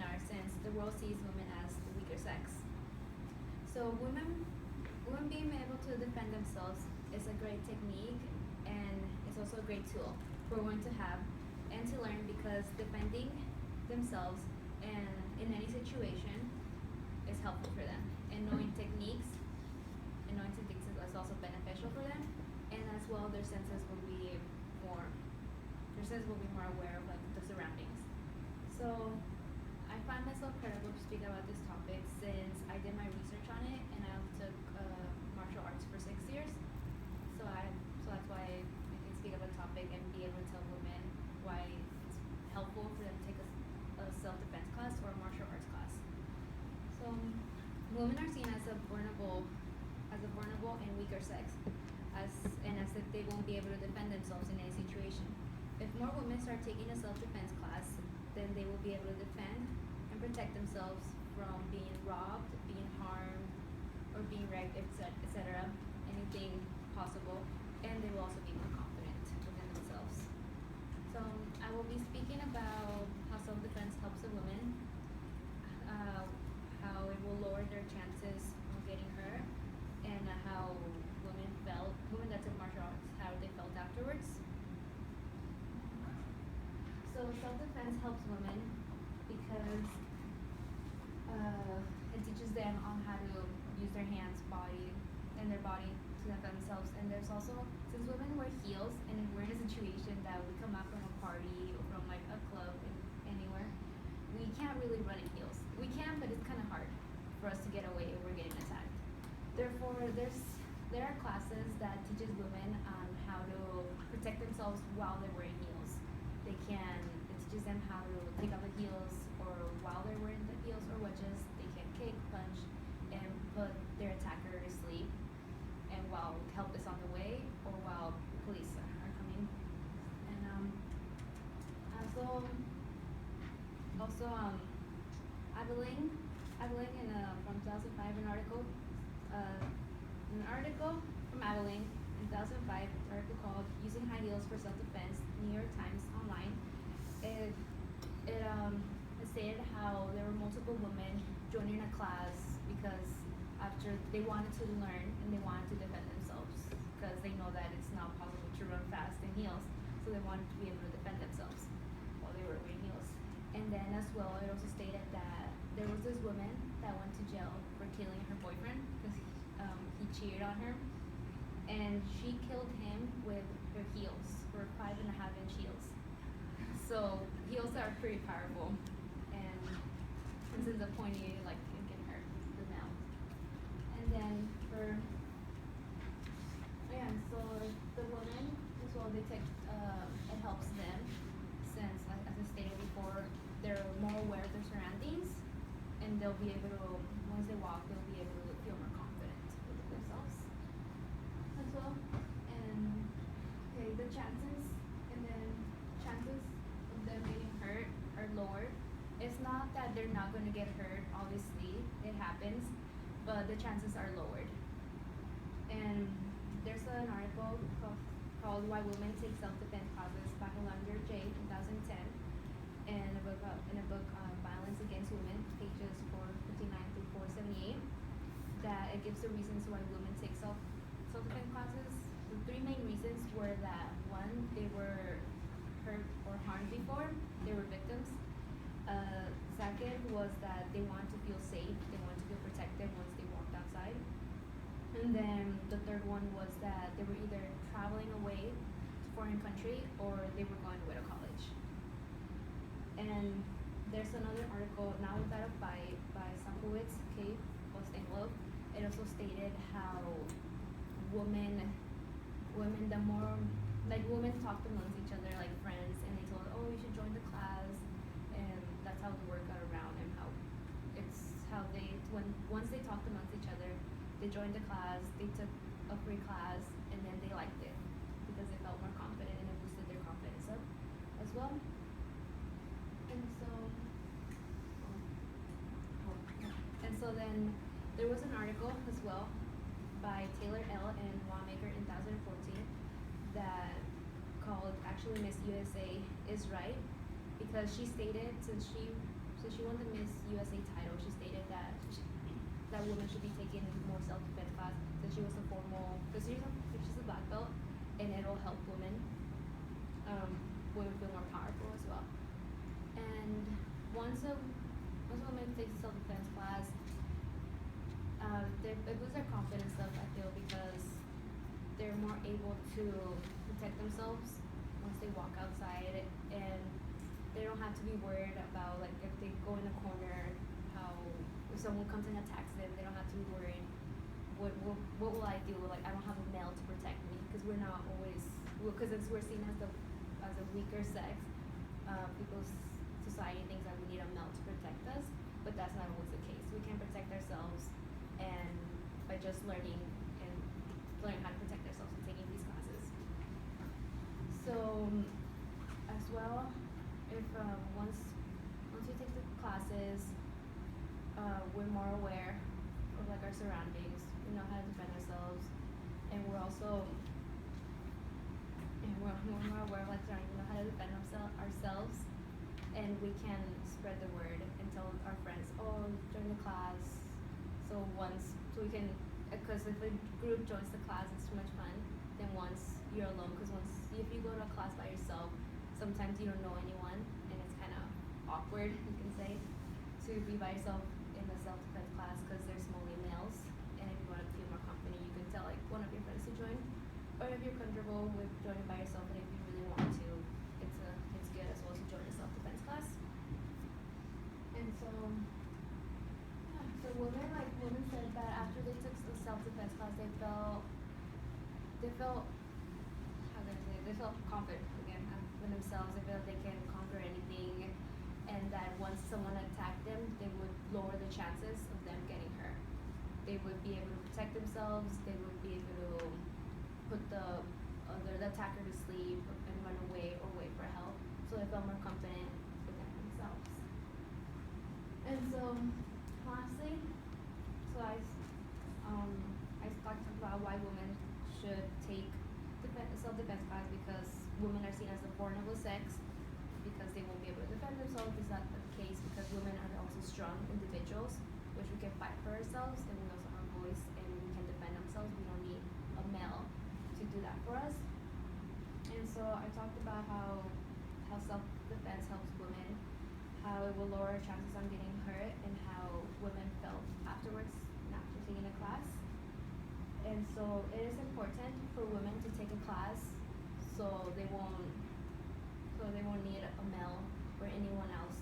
are, since the world sees women as the weaker sex. So women being able to defend themselves is a great technique, and it's also a great tool for women to have and to learn, because defending themselves and in any situation is helpful for them. And knowing techniques is also beneficial for them, and as well their senses will be more aware of like the surroundings. So I find myself credible to speak about this topic since I did my research on it, and I took martial arts for 6 years. So that's why I can speak about the topic and be able to tell women why it's helpful for them to take a self-defense class or a martial arts class. So women are seen as a vulnerable and weaker sex, as if they won't be able to defend themselves in any situation. If more women start taking a self-defense class, then they will be able to defend and protect themselves from being robbed, being harmed, or being raped, etc. Anything possible, and they will also be more confident within themselves. So I will be speaking about how self-defense helps a woman, how it will lower their chances of getting hurt, and how women that took martial arts, how they felt afterwards. So self-defense helps women because it teaches them on how to use their hands, their body to defend themselves. And there's also, since women wear heels, and if we're in a situation that we come out from a party or from like a club anywhere, we can't really run in heels. We can, but it's kind of hard for us to get away if we're getting attacked. Therefore, there are classes that teaches women on how to protect themselves while they're wearing heels. It teaches them how to take off the heels, or while they're wearing the heels or wedges, they can kick, punch, and put their attacker to sleep, and while help is on the way, or while police are coming. And Abilene in from 2005, an article from Abilene in 2005, an article called "Using High Heels for Self-Defense," New York Times Online. It stated how there were multiple women joining a class because after they wanted to learn and they wanted to defend themselves, because they know that it's not possible to run fast in heels, so they wanted to be able to defend themselves while they were wearing heels. And then as well, it also stated that there was this woman that went to jail for killing her boyfriend because he cheated on her, and she killed him with her heels, her 5.5-inch heels. So heels are pretty powerful, and since the pointy, like it can hurt the mouth. And then so the women as well, they take it helps them, since as I stated before, they're more aware of their surroundings, and they'll be able to, once they walk, they'll be able to feel more confident with themselves as well. And okay, the chances of them getting hurt are lower. It's not that they're not going to get hurt, obviously it happens, but the chances are lowered. And there's an article called "Why Women Take Self-Defense Classes" by Hollander J. 2010, and a book Violence Against Women, pages 459 through 478, that it gives the reasons why women take self-defense classes. The 3 main reasons were that, 1, they were hurt or harmed before, they were victims. Second was that they wanted to feel safe, they wanted to feel protected once they walked outside. And then the third one was that they were either traveling away to a foreign country, or they were going away to college. And there's another article, Now Without a Fight, by Sankowitz, K. Postenglo. It also stated how women talk amongst each other like friends, and they told, oh, you should join the class, and that's how the word got around, and once they talked amongst each other, they joined the class, they took a free class, and then they liked it because they felt more confident, and it boosted their confidence up as well. And so then there was an article as well by Taylor L. and Wanmaker in 2014 that called, actually, Miss USA is Right, because she stated, since she so she won the Miss USA title. She stated that that women should be taking more self-defense class since she was a formal, because she's a black belt, and it'll help women, women feel more powerful as well. And once a woman takes a self-defense class, it boosts their confidence up, I feel, because they're more able to protect themselves once they walk outside, and they don't have to be worried about, like, if they go in a corner, how if someone comes and attacks them, they don't have to be worried. What will I do? Like, I don't have a male to protect me, because we're not always, because we're seen as a weaker sex. People's society thinks that we need a male to protect us, but that's not always the case. We can protect ourselves, and by just learning how to protect ourselves and taking these classes. So, as well, if once we take the classes, we're more aware of, like, our surroundings. We know how to defend ourselves, and we're also more aware of, like, we know how to defend ourselves, and we can spread the word and tell our friends, oh, join the class. So we can, because if a group joins the class, it's too much fun. Then once you're alone, because if you go to a class by yourself, sometimes you don't know anyone, and it's kind of awkward, you can say, to be by yourself in a self-defense class, because there's mostly males, and if you want to feel more company, you can tell, like, one of your friends to join, or if you're comfortable with joining by yourself, and if you really want to, it's good as well to join a self-defense class. And so, yeah, so women said that after they took the self-defense class, they felt they felt confident again in themselves. They felt they can conquer anything, and that once someone attacked them, they would lower the chances of them getting hurt. They would be able to protect themselves. They would be able to put the attacker to sleep and run away or wait for help. So they felt more confident within themselves. And so, lastly, I talked about why women should take self-defense class, because women are seen as the vulnerable sex, because they won't be able to defend themselves. Is that the case? Because women are also strong individuals, which we can fight for ourselves, and we also have a voice, and we can defend ourselves. We don't need a male to do that for us. And so I talked about how self-defense helps women, how it will lower our chances on getting hurt, and how women felt afterwards and after taking a class. And so it is important for women to take a class, so they won't need a male or anyone else